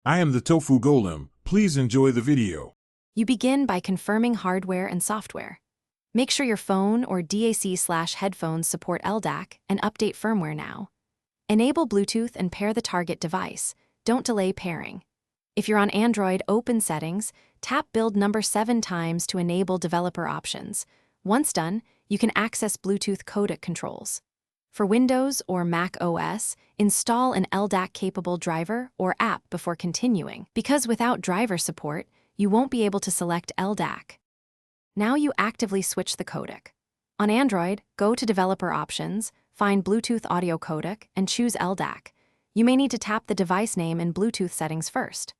I am the Tofu Golem. Please enjoy the video. You begin by confirming hardware and software. Make sure your phone or DAC/headphones support Ldac and update firmware now. Enable Bluetooth and pair the target device. Don't delay pairing. If you're on Android, open Settings, tap build number 7 times to enable developer options. Once done, you can access Bluetooth codec controls. For Windows or Mac OS, install an Ldac-capable driver or app before continuing, because without driver support, you won't be able to select Ldac. Now you actively switch the codec. On Android, go to Developer Options, find Bluetooth Audio Codec, and choose Ldac. You may need to tap the device name in Bluetooth settings first.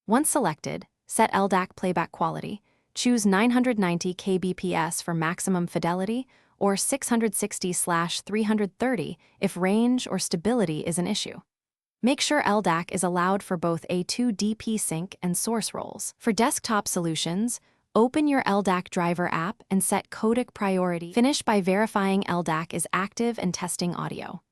Once selected, set Ldac playback quality, choose 990 kbps for maximum fidelity, or 660/330 if range or stability is an issue. Make sure Ldac is allowed for both A2DP sync and source roles. For desktop solutions, open your Ldac driver app and set codec priority. Finish by verifying Ldac is active and testing audio.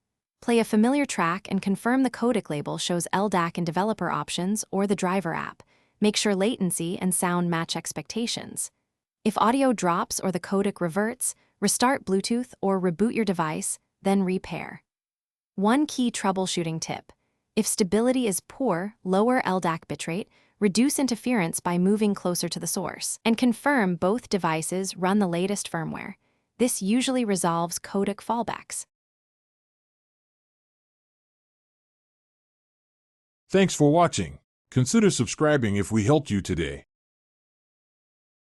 Play a familiar track and confirm the codec label shows Ldac in developer options or the driver app. Make sure latency and sound match expectations. If audio drops or the codec reverts, restart Bluetooth or reboot your device, then repair. One key troubleshooting tip. If stability is poor, lower Ldac bitrate, reduce interference by moving closer to the source, and confirm both devices run the latest firmware. This usually resolves codec fallbacks. Thanks for watching. Consider subscribing if we helped you today.